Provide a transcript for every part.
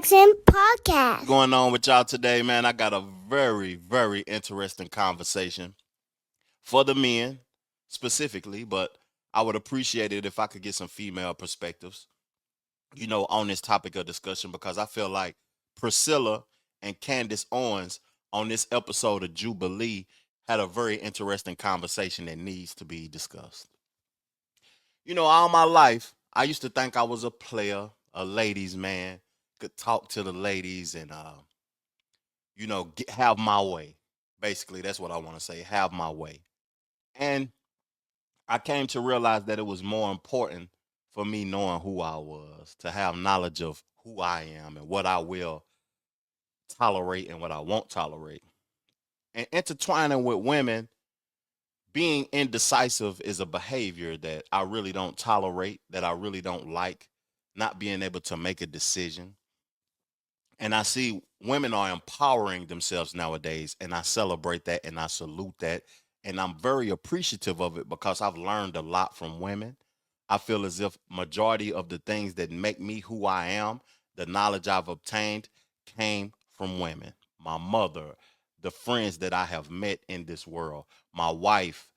Jackson Podcast. What's going on with y'all today, man? I got a very, very interesting conversation for the men specifically, but I would appreciate it if I could get some female perspectives, on this topic of discussion, because I feel like Priscilla and Candace Owens on this episode of Jubilee had a very interesting conversation that needs to be discussed. All my life, I used to think I was a player, a ladies' man, could talk to the ladies and have my way. Basically, that's what I want to say, have my way. And I came to realize that it was more important for me knowing who I was, to have knowledge of who I am and what I will tolerate and what I won't tolerate. And intertwining with women, being indecisive is a behavior that I really don't tolerate, that I really don't like, not being able to make a decision. And I see women are empowering themselves nowadays, and I celebrate that and I salute that. And I'm very appreciative of it because I've learned a lot from women. I feel as if majority of the things that make me who I am, the knowledge I've obtained, came from women. My mother, the friends that I have met in this world, my wife,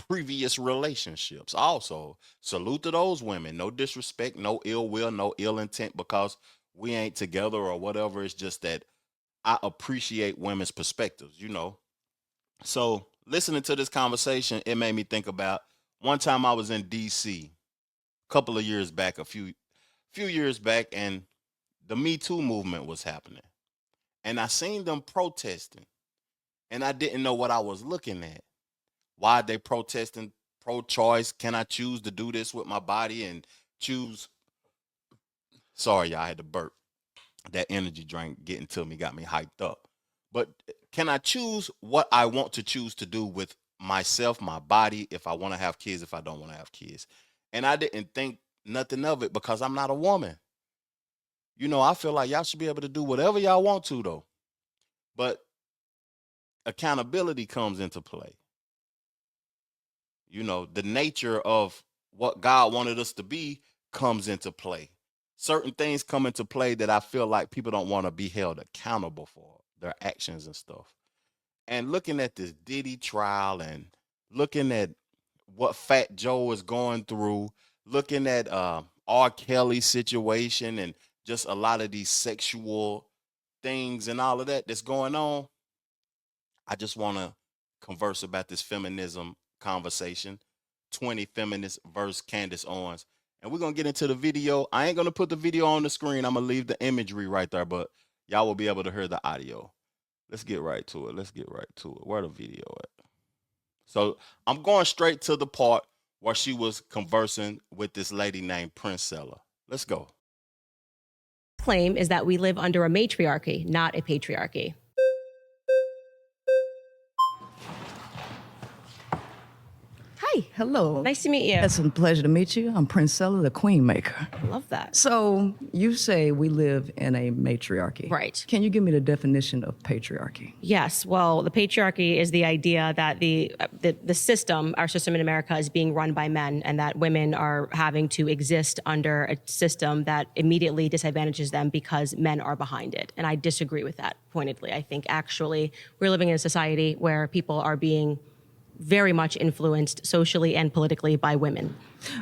previous relationships. Also, salute to those women. No disrespect, no ill will, no ill intent because we ain't together or whatever. It's just that I appreciate women's perspectives. So listening to this conversation, it made me think about one time I was in DC a couple of years back, a few years back, and the Me Too movement was happening. And I seen them protesting, and I didn't know what I was looking at. Why are they protesting pro-choice? Can I choose to do this with my body and choose? Sorry, y'all, I had to burp. That energy drink getting to me got me hyped up. But can I choose what I want to choose to do with myself, my body, if I want to have kids, if I don't want to have kids? And I didn't think nothing of it because I'm not a woman. I feel like y'all should be able to do whatever y'all want to, though. But accountability comes into play. The nature of what God wanted us to be comes into play. Certain things come into play that I feel like people don't want to be held accountable for their actions and stuff. And looking at this Diddy trial and looking at what Fat Joe is going through, looking at R. Kelly's situation and just a lot of these sexual things and all of that that's going on, I just want to converse about this feminism conversation. 20 feminists versus Candace Owens. And we're going to get into the video. I ain't going to put the video on the screen. I'm going to leave the imagery right there, but y'all will be able to hear the audio. Let's get right to it. Where the video at? So I'm going straight to the part where she was conversing with this lady named Princella. Let's go. Claim is that we live under a matriarchy, not a patriarchy. Hi, hello. Nice to meet you. It's a pleasure to meet you. I'm Princella, the Queen Maker. I love that. So you say we live in a matriarchy. Right. Can you give me the definition of patriarchy? Yes. Well, the patriarchy is the idea that the system, our system in America, is being run by men, and that women are having to exist under a system that immediately disadvantages them because men are behind it. And I disagree with that pointedly. I think actually we're living in a society where people are being very much influenced socially and politically by women.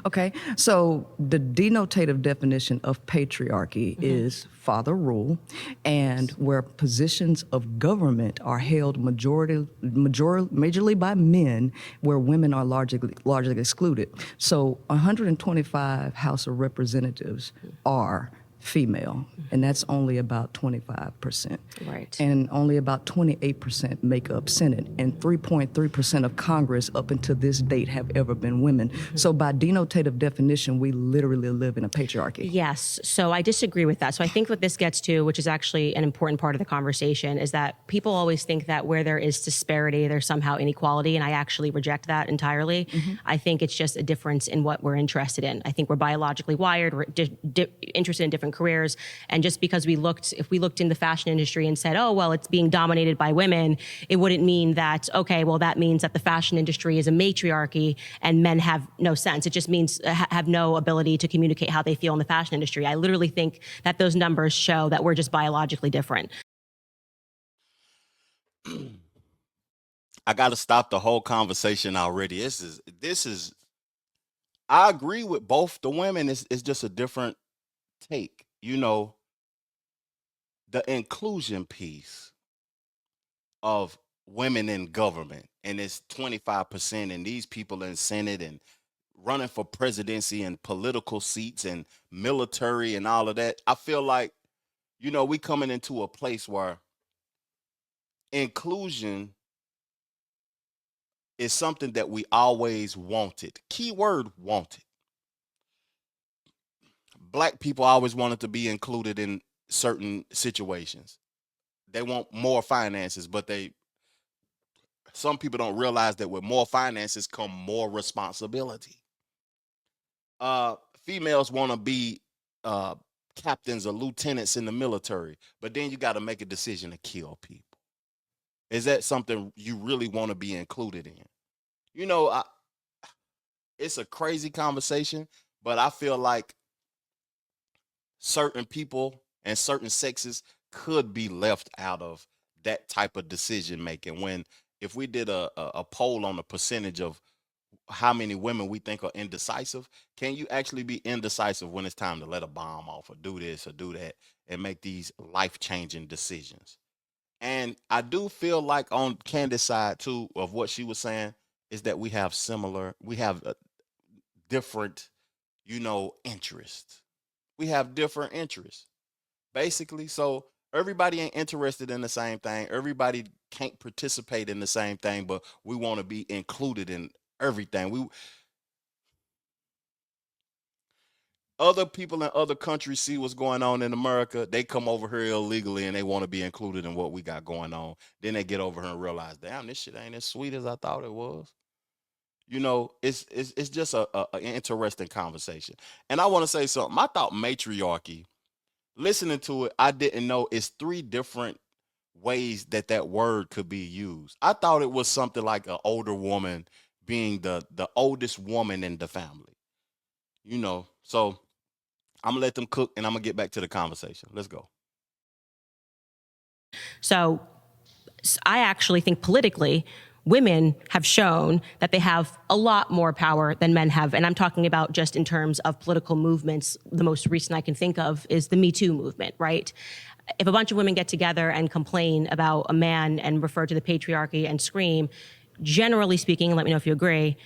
Okay, so the denotative definition of patriarchy is father rule, and where positions of government are held majorly by men, where women are largely excluded. So 125 House of Representatives are female, and that's only about 25%. Right. And only about 28% make up Senate, and 3.3% of Congress up until this date have ever been women. So by denotative definition, we literally live in a patriarchy. Yes, so I disagree with that. So I think what this gets to, which is actually an important part of the conversation, is that people always think that where there is disparity, there's somehow inequality, and I actually reject that entirely. I think it's just a difference in what we're interested in. I think we're biologically wired, we're interested in different different careers. And just because if we looked in the fashion industry and said, oh, well, it's being dominated by women, it wouldn't mean that, okay, well, that means that the fashion industry is a matriarchy and men have no sense. It just means have no ability to communicate how they feel in the fashion industry. I literally think that those numbers show that we're just biologically different. I got to stop the whole conversation already. This is. I agree with both the women. It's just a different take. The inclusion piece of women in government, and it's 25%, and these people in Senate and running for presidency and political seats and military and all of that. I feel like, we coming into a place where inclusion is something that we always wanted. Keyword wanted. Black people always wanted to be included in certain situations. They want more finances, but some people don't realize that with more finances come more responsibility. Females want to be captains or lieutenants in the military, but then you got to make a decision to kill people. Is that something you really want to be included in? It's a crazy conversation, but I feel like certain people and certain sexes could be left out of that type of decision making. If we did a poll on the percentage of how many women we think are indecisive, can you actually be indecisive when it's time to let a bomb off or do this or do that and make these life-changing decisions? And I do feel like on Candace's side too of what she was saying is that we have different, interests. We have different interests, basically. So everybody ain't interested in the same thing. Everybody can't participate in the same thing, but we want to be included in everything. Other people in other countries see what's going on in America. They come over here illegally and they want to be included in what we got going on. Then they get over here and realize, damn, this shit ain't as sweet as I thought it was. It's just an interesting conversation. And I want to say something. I thought matriarchy, listening to it, I didn't know it's 3 different ways that word could be used. I thought it was something like an older woman being the oldest woman in the family. So I'm gonna let them cook and I'm gonna get back to the conversation. Let's go. So I actually think politically, women have shown that they have a lot more power than men have. And I'm talking about just in terms of political movements. The most recent I can think of is the Me Too movement, right? If a bunch of women get together and complain about a man and refer to the patriarchy and scream, generally speaking, and let me know if you agree,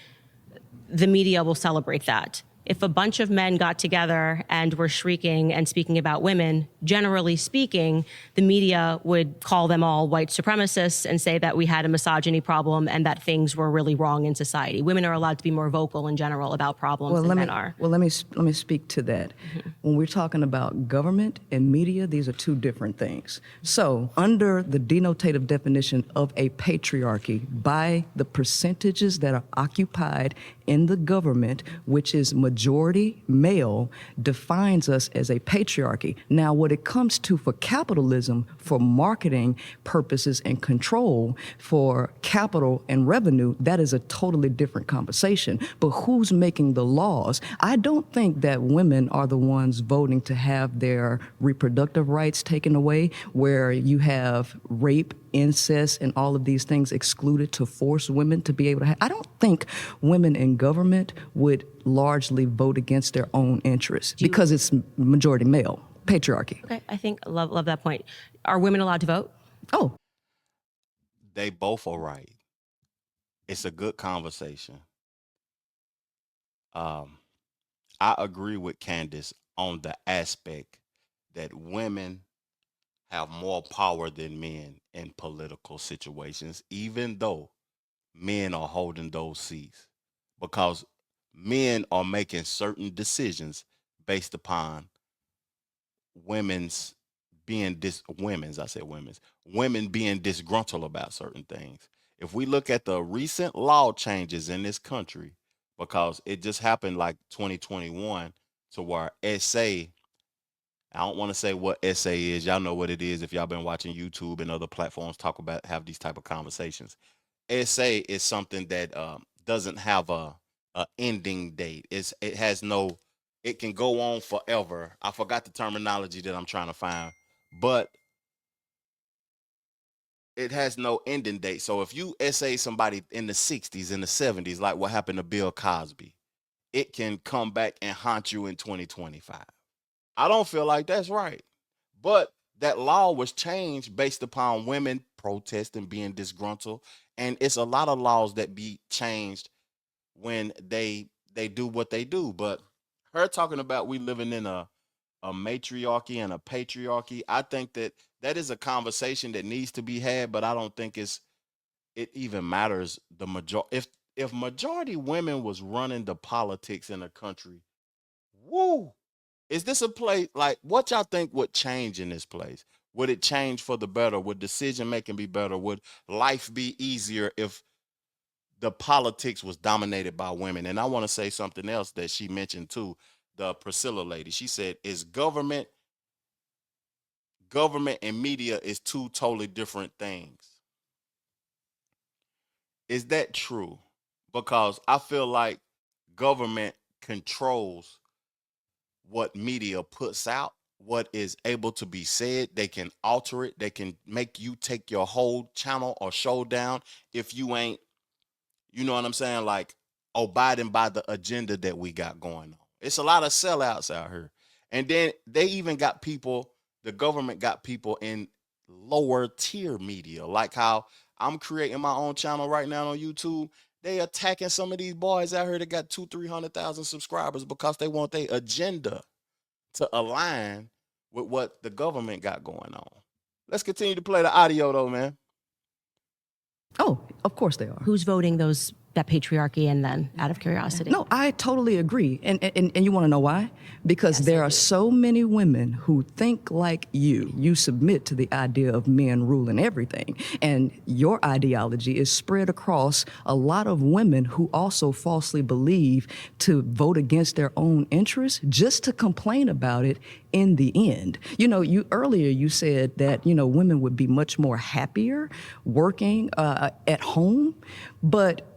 the media will celebrate that. If a bunch of men got together and were shrieking and speaking about women, generally speaking, the media would call them all white supremacists and say that we had a misogyny problem and that things were really wrong in society. Women are allowed to be more vocal in general about problems than men are. Well, let me speak to that. Mm-hmm. When we're talking about government and media, these are 2 different things. So under the denotative definition of a patriarchy, by the percentages that are occupied in the government, which is majority male, defines us as a patriarchy. Now, what it comes to for capitalism, for marketing purposes and control, for capital and revenue, that is a totally different conversation. But who's making the laws? I don't think that women are the ones voting to have their reproductive rights taken away, where you have rape, incest, and all of these things excluded to force women to be able to have. I don't think women in government would largely vote against their own interests because it's majority male. Patriarchy. Okay, I think love that point. Are women allowed to vote? Oh. They both are right. It's a good conversation. I agree with Candace on the aspect that women have more power than men in political situations, even though men are holding those seats, because men are making certain decisions based upon women's women being disgruntled about certain things. If we look at the recent law changes in this country, because it just happened like 2021 to where SA I don't want to say what essay is. Y'all know what it is if y'all been watching YouTube and other platforms have these type of conversations. Essay is something that doesn't have a ending date. It has no. It can go on forever. I forgot the terminology that I'm trying to find, but it has no ending date. So if you essay somebody in the 60s, in the 70s, like what happened to Bill Cosby, it can come back and haunt you in 2025. I don't feel like that's right. But that law was changed based upon women protesting, being disgruntled. And it's a lot of laws that be changed when they do what they do. But her talking about we living in a matriarchy and a patriarchy, I think that that is a conversation that needs to be had, but I don't think it even matters the majority. If majority women was running the politics in the country, woo, is this a place like what y'all think would change in this place? Would it change for the better? Would decision making be better? Would life be easier if the politics was dominated by women? And I want to say something else that she mentioned too, the Priscilla lady. She said, "Is government and media is two totally different things." Is that true? Because I feel like government controls what media puts out, what is able to be said. They can alter it. They can make you take your whole channel or show down if you ain't, you know what I'm saying? Like abiding by the agenda that we got going on. It's a lot of sellouts out here. And then they even got people, the government got people in lower tier media, like how I'm creating my own channel right now on YouTube. They attacking some of these boys out here that got 300,000 subscribers because they want their agenda to align with what the government got going on. Let's continue to play the audio though, man. Oh, of course they are. Who's voting that patriarchy in then, out of curiosity? No, I totally agree. And you want to know why? Because Yes, there I are do. so many women who think like you. You submit to the idea of men ruling everything. And your ideology is spread across a lot of women who also falsely believe to vote against their own interests just to complain about it in the end. You know, earlier you said that, women would be much more happier working at home, but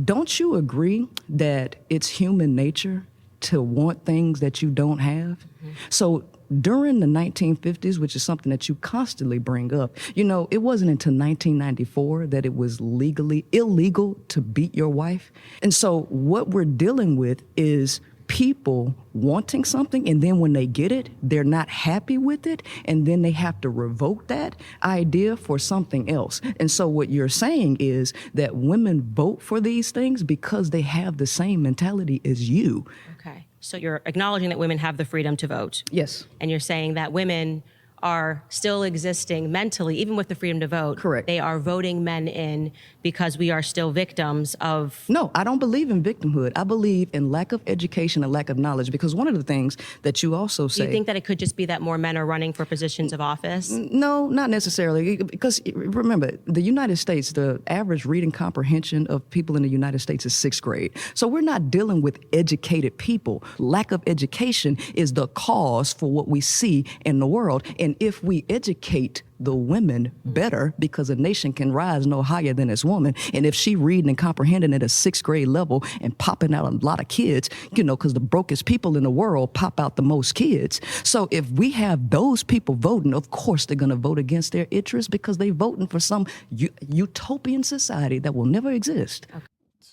don't you agree that it's human nature to want things that you don't have? Mm-hmm. So during the 1950s, which is something that you constantly bring up, it wasn't until 1994 that it was legally illegal to beat your wife. And so what we're dealing with is people wanting something, and then when they get it, they're not happy with it, and then they have to revoke that idea for something else. And so what you're saying is that women vote for these things because they have the same mentality as you. Okay. So you're acknowledging that women have the freedom to vote. Yes. And you're saying that women are still existing mentally, even with the freedom to vote. Correct. They are voting men in because we are still victims of. No, I don't believe in victimhood. I believe in lack of education and lack of knowledge, because one of the things that you also say. Do you think that it could just be that more men are running for positions of office? No, not necessarily. Because remember, the United States, the average reading comprehension of people in the United States is 6th grade. So we're not dealing with educated people. Lack of education is the cause for what we see in the world. And if we educate the women better, because a nation can rise no higher than its woman. And if she reading and comprehending at a 6th grade level and popping out a lot of kids, because the brokest people in the world pop out the most kids. So if we have those people voting, of course they're going to vote against their interests because they're voting for some utopian society that will never exist.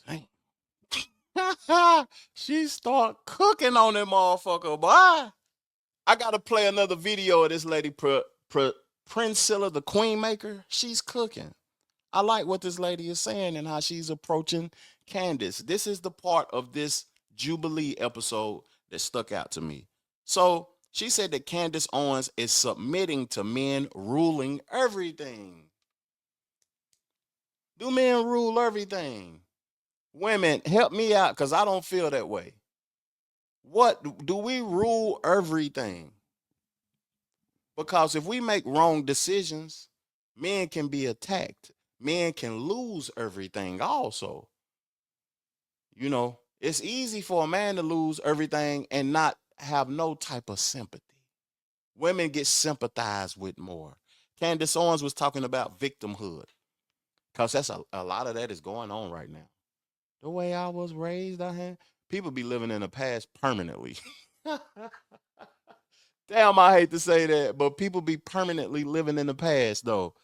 Okay. She start cooking on that motherfucker, boy. I gotta play another video of this lady, Princella, the Queen Maker. She's cooking. I like what this lady is saying and how she's approaching Candace. This is the part of this Jubilee episode that stuck out to me. So she said that Candace Owens is submitting to men ruling everything. Do men rule everything? Women, help me out because I don't feel that way. What do we rule everything? Because if we make wrong decisions, men can be attacked. Men can lose everything also. It's easy for a man to lose everything and not have no type of sympathy. Women get sympathized with more. Candace Owens was talking about victimhood, because that's a lot of that is going on right now. The way I was raised, people be living in the past permanently. Damn, I hate to say that, but people be permanently living in the past, though.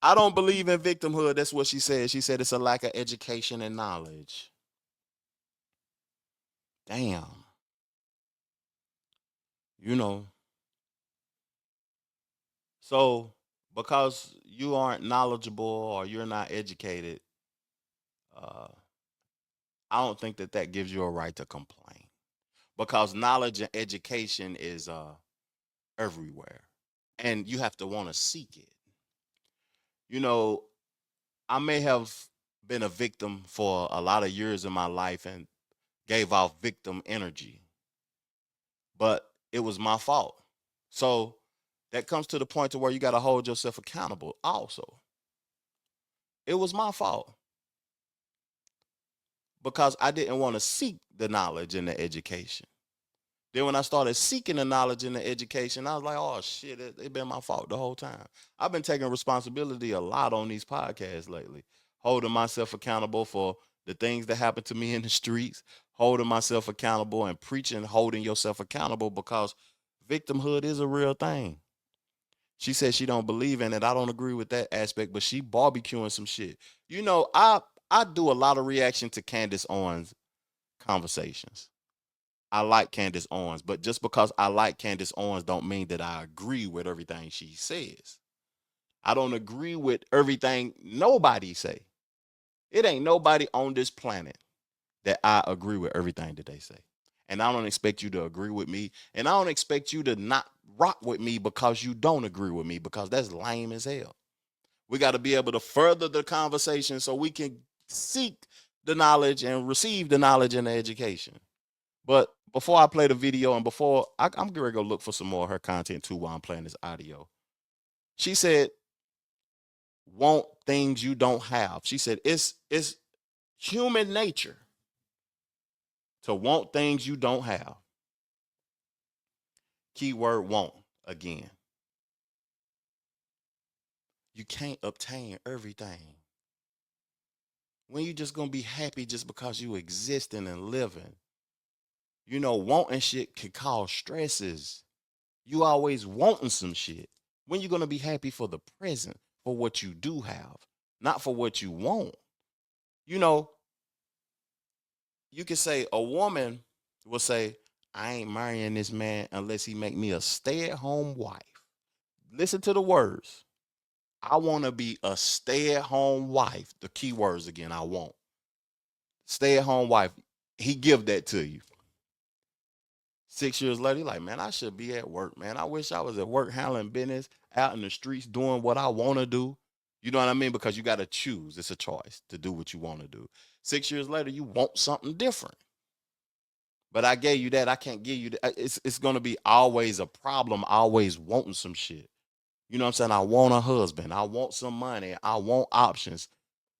I don't believe in victimhood. That's what she said. She said it's a lack of education and knowledge. Damn. You know, so because you aren't knowledgeable or you're not educated, uh, I don't think that that gives you a right to complain, because knowledge and education is everywhere, and you have to want to seek it. You know, I may have been a victim for a lot of years in my life and gave off victim energy, but it was my fault. So that comes to the point to where you got to hold yourself accountable also. It was my fault because I didn't want to seek the knowledge and the education. Then when I started seeking the knowledge and the education, I was like, oh shit, it been my fault the whole time. I've been taking responsibility a lot on these podcasts lately, holding myself accountable for the things that happen to me in the streets, holding myself accountable and preaching, holding yourself accountable, because victimhood is a real thing. She said she don't believe in it. I don't agree with that aspect, but she barbecuing some shit. You know, I do a lot of reaction to Candace Owens conversations. I like Candace Owens, but just because I like Candace Owens don't mean that I agree with everything she says. I don't agree with everything nobody say. It ain't nobody on this planet that I agree with everything that they say. And I don't expect you to agree with me. And I don't expect you to not rock with me because you don't agree with me, because that's lame as hell. We got to be able to further the conversation so we can seek the knowledge and receive the knowledge and the education. But before I play the video and before I'm going to go look for some more of her content too while I'm playing this audio. She said, want things you don't have. She said, it's human nature to want things you don't have. Keyword want again. You can't obtain everything. When you just going to be happy just because you existing and living. You know, wanting shit can cause stresses. You always wanting some shit. When you going to be happy for the present, for what you do have, not for what you want? You know, you can say a woman will say, I ain't marrying this man unless he make me a stay-at-home wife. Listen to the words. I want to be a stay-at-home wife. The key words again, I want. Stay-at-home wife. He give that to you. 6 years later, you're like, man, I should be at work, man. I wish I was at work handling business, out in the streets doing what I want to do. You know what I mean? Because you got to choose. It's a choice to do what you want to do. 6 years later, you want something different. But I gave you that. I can't give you that. It's going to be always a problem, always wanting some shit. You know what I'm saying? I want a husband. I want some money. I want options.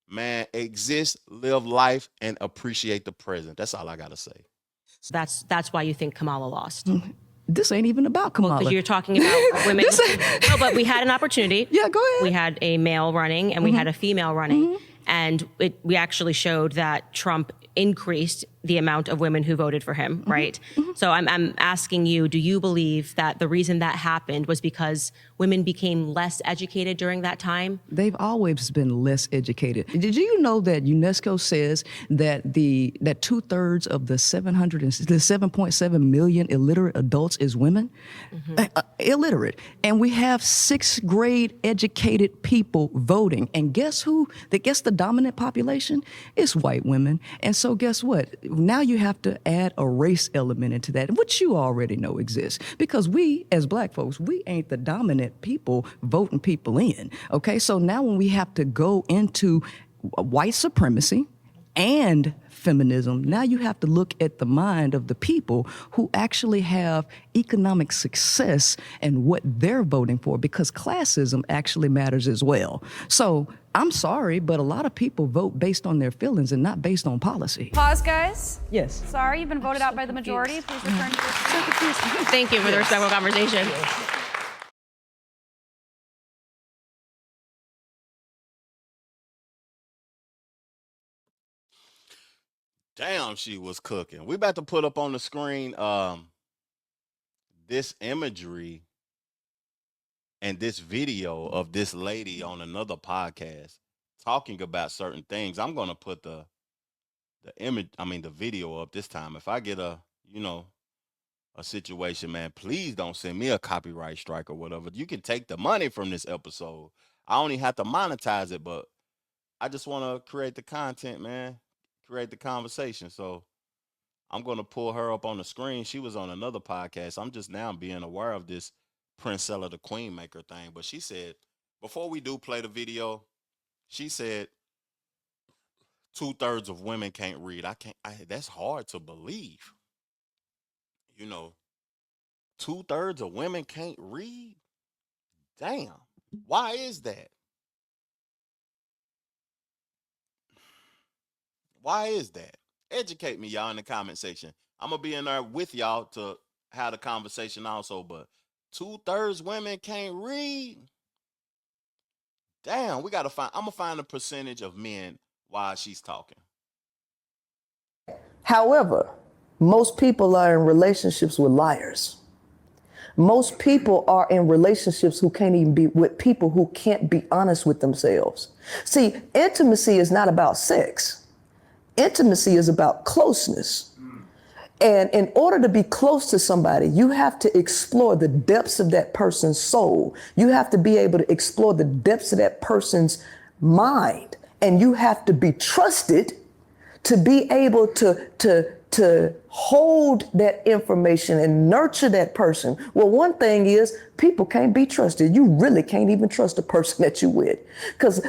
Man, exist, live life, and appreciate the present. That's all I got to say. So that's why you think Kamala lost. This ain't even about Kamala. Because you're talking about women. No, but we had an opportunity. Yeah, go ahead. We had a male running and we had a female running. And we actually showed that Trump increased the amount of women who voted for him, right? So I'm asking you, do you believe that the reason that happened was because women became less educated during that time? They've always been less educated. Did you know that UNESCO says that that 2/3 of the 7.7 million illiterate adults is women? Illiterate. And we have 6th grade educated people voting. And guess who? Guess the dominant population? It's white women. And so guess what? Now you have to add a race element into that, which you already know exists. Because we, as black folks, we ain't the dominant people voting people in. Okay, so now when we have to go into white supremacy and feminism, now you have to look at the mind of the people who actually have economic success and what they're voting for, because classism actually matters as well. So I'm sorry, but a lot of people vote based on their feelings and not based on policy. Pause, guys. Yes. Sorry, you've been voted out by the majority. Please return to your seat. Thank you for the respectful conversation. Damn, she was cooking. We about to put up on the screen this imagery and this video of this lady on another podcast talking about certain things. I'm gonna put the video up this time. If I get a situation, man, please don't send me a copyright strike or whatever. You can take the money from this episode. I only have to monetize it, but I just want to create the content, man. Create the conversation. So I'm gonna pull her up on the screen. She was on another podcast. I'm just now being aware of this Princella the Queen Maker thing. But she said, before we do play the video, she said 2/3 of women can't read. That's hard to believe. You know, 2/3 of women can't read. Damn. Why is that? Why is that? Educate me, y'all, in the comment section. I'm gonna be in there with y'all to have the conversation also, but 2/3 women can't read. Damn, I'm gonna find the percentage of men while she's talking. However, most people are in relationships with liars. Most people are in relationships who can't even be with people who can't be honest with themselves. See, intimacy is not about sex. Intimacy is about closeness. And in order to be close to somebody, you have to explore the depths of that person's soul. You have to be able to explore the depths of that person's mind. And you have to be trusted to be able to hold that information and nurture that person. Well, one thing is people can't be trusted. You really can't even trust the person that you with. Because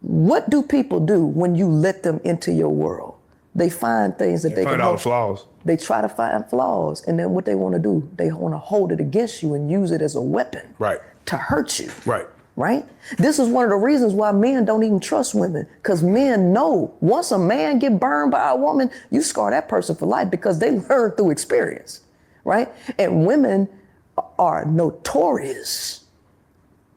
what do people do when you let them into your world? They find things that they find can all the flaws. They try to find flaws, and then what they want to do, they want to hold it against you and use it as a weapon, Right. to hurt you. Right. Right? This is one of the reasons why men don't even trust women, because men know once a man get burned by a woman, you scar that person for life because they learn through experience, right? And women are notorious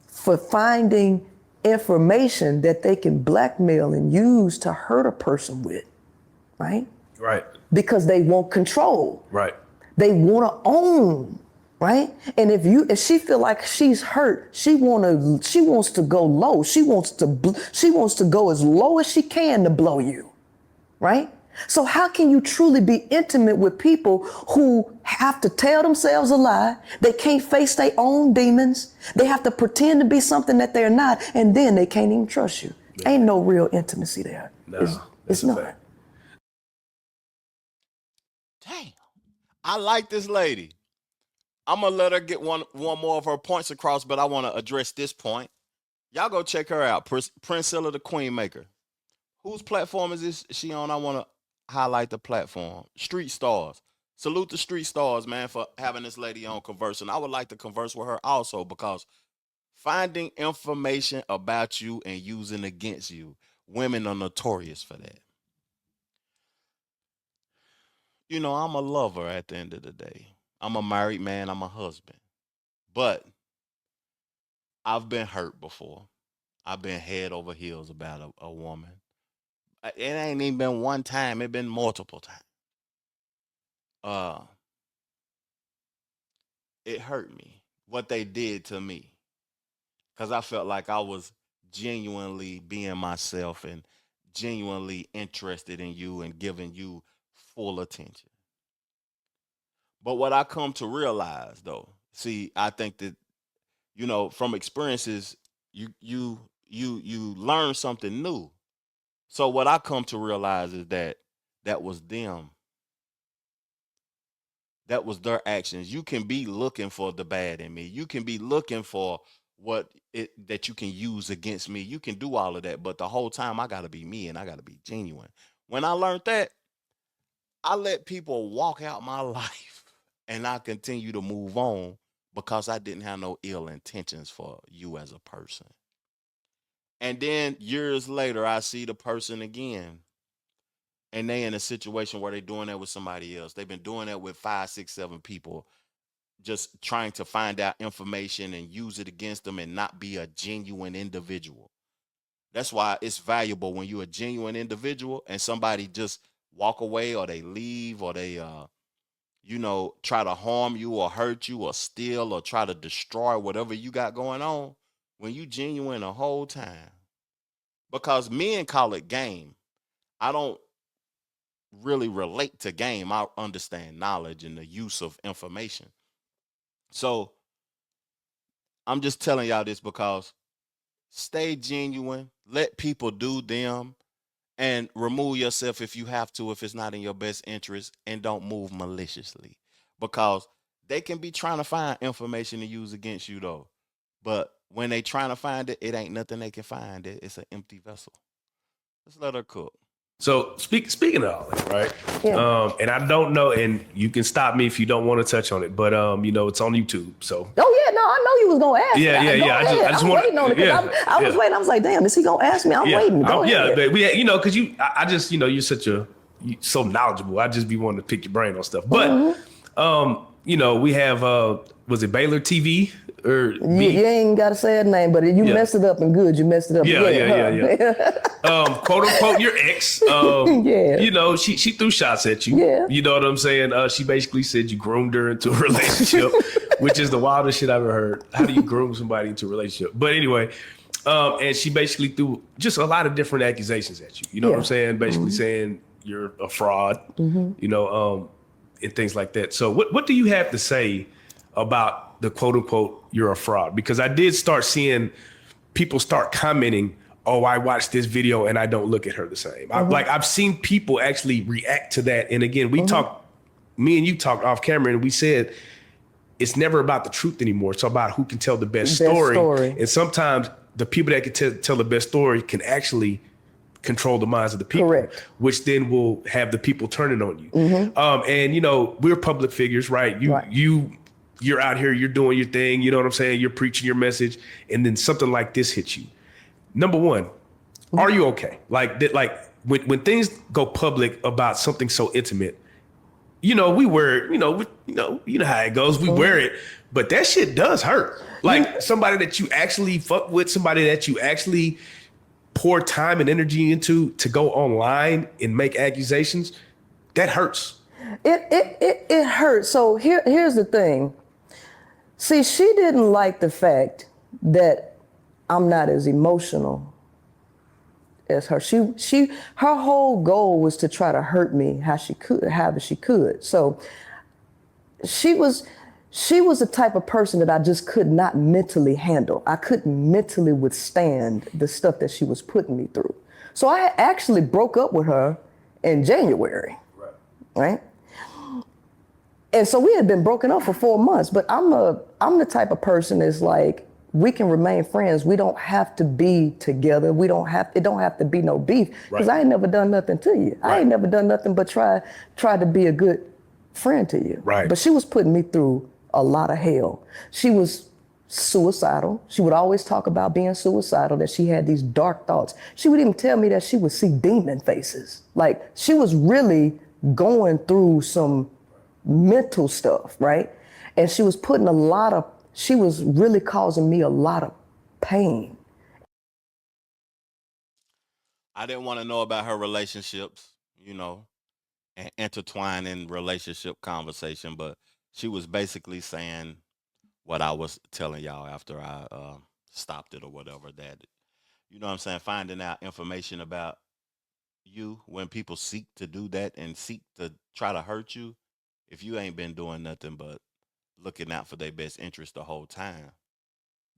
for finding information that they can blackmail and use to hurt a person with, right? Right. Because they want control. Right. They want to own, right? And if she feel like she's hurt, she wants to go low. She wants to go as low as she can to blow you, right? So how can you truly be intimate with people who have to tell themselves a lie? They can't face their own demons. They have to pretend to be something that they're not, and then they can't even trust you. Yeah. Ain't no real intimacy there. No, it's not. Fact. Damn. I like this lady. I'm gonna let her get one more of her points across, but I want to address this point. Y'all go check her out, Princella the Queen Maker. Whose platform is she on? I want to highlight the platform. Street Stars. Salute the Street Stars, man, for having this lady on conversing. I would like to converse with her also, because finding information about you and using against you, women are notorious for that. You know, I'm a lover at the end of the day. I'm a married man, I'm a husband. But I've been hurt before. I've been head over heels about a woman. It ain't even been one time, it's been multiple times. It hurt me what they did to me, because I felt like I was genuinely being myself and genuinely interested in you and giving you full attention. But what I come to realize, though, see, I think that, you know, from experiences, you learn something new. So what I come to realize is that was them. That was their actions. You can be looking for the bad in me. You can be looking for that you can use against me. You can do all of that, but the whole time I gotta be me and I gotta be genuine. When I learned that, I let people walk out my life and I continue to move on, because I didn't have no ill intentions for you as a person. And then years later, I see the person again, and they in a situation where they're doing that with somebody else. They've been doing that with 5, 6, 7 people, just trying to find out information and use it against them and not be a genuine individual. That's why it's valuable when you're a genuine individual and somebody just walk away or they leave or they try to harm you or hurt you or steal or try to destroy whatever you got going on, when you genuine the whole time. Because men call it game. I don't really relate to game. I understand knowledge and the use of information. So I'm just telling y'all this because stay genuine, let people do them, and remove yourself if you have to, if it's not in your best interest, and don't move maliciously because they can be trying to find information to use against you though. But when they trying to find it, it ain't nothing they can find. It's an empty vessel. Just let her cook. So speaking of all that, right? Yeah. And I don't know, and you can stop me if you don't want to touch on it, but it's on YouTube. So Oh yeah, no, I know you was gonna ask. Yeah, me. yeah, Go yeah. ahead. I just I'm want. waiting on it. Yeah, I was waiting. I was like, damn, is he gonna ask me? I'm waiting. Go ahead. but because I just you're so knowledgeable. I just be wanting to pick your brain on stuff. But we have was it Baylor TV or You ain't gotta say her name, but you messed it up and good. You messed it up. Yeah. Quote unquote your ex. Yeah. She threw shots at you. Yeah. You know what I'm saying? She basically said you groomed her into a relationship, which is the wildest shit I've ever heard. How do you groom somebody into a relationship? But anyway, and she basically threw just a lot of different accusations at you. You know what I'm saying? Basically saying you're a fraud, and things like that. So what do you have to say about the quote unquote you're a fraud? Because I did start seeing people start commenting, oh, I watched this video and I don't look at her the same. I've seen people actually react to that. And again, me and you talked off camera and we said, it's never about the truth anymore. It's about who can tell the best story. And sometimes the people that can tell the best story can actually control the minds of the people. Correct. Which then will have the people turning on you. And we're public figures, right? You're out here, you're doing your thing, you know what I'm saying? You're preaching your message, and then something like this hits you. Number one, are you okay? Like when things go public about something so intimate, we wear it, you know how it goes. We wear it, but that shit does hurt. Like somebody that you actually fuck with, somebody that you actually pour time and energy into to go online and make accusations, that hurts. It hurts. So here's the thing. See, she didn't like the fact that I'm not as emotional as her. Her whole goal was to try to hurt me however she could. So she was the type of person that I just could not mentally handle. I couldn't mentally withstand the stuff that she was putting me through. So I actually broke up with her in January, right? And so we had been broken up for 4 months, but I'm the type of person that's like, we can remain friends. We don't have to be together. It don't have to be no beef, because I ain't never done nothing to you. I ain't never done nothing but try to be a good friend to you. Right. But she was putting me through a lot of hell. She was suicidal. She would always talk about being suicidal, that she had these dark thoughts. She would even tell me that she would see demon faces. Like, she was really going through some mental stuff, right? And she was really causing me a lot of pain. I didn't want to know about her relationships, and intertwining relationship conversation, but she was basically saying what I was telling y'all after I stopped it or whatever, that, you know what I'm saying, finding out information about you when people seek to do that and seek to try to hurt you, if you ain't been doing nothing but looking out for their best interest the whole time,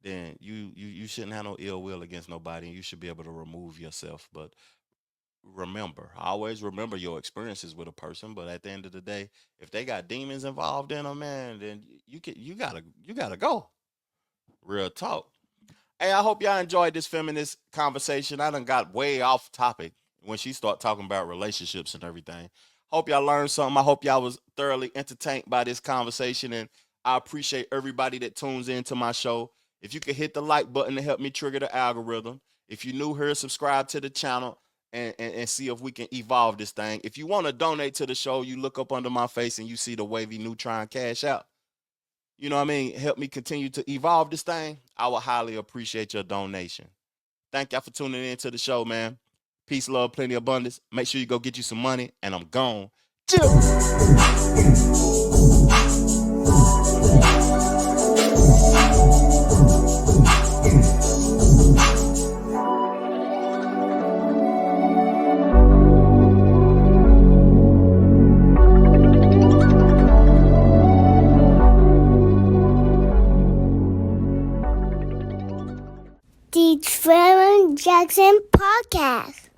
then you shouldn't have no ill will against nobody, and you should be able to remove yourself. But always remember your experiences with a person. But at the end of the day, if they got demons involved in them, man, then you gotta go. Real talk. Hey, I hope y'all enjoyed this feminist conversation. I done got way off topic when she start talking about relationships and everything. Hope y'all learned something. I hope y'all was thoroughly entertained by this conversation, and I appreciate everybody that tunes into my show. If you could hit the like button to help me trigger the algorithm. If you're new here, subscribe to the channel and see if we can evolve this thing. If you want to donate to the show, you look up under my face and you see the wavy neutron cash out. You know what I mean? Help me continue to evolve this thing. I would highly appreciate your donation. Thank y'all for tuning in to the show, man. Peace, love, plenty abundance. Make sure you go get you some money, and I'm gone. The Trevor Jackson Podcast.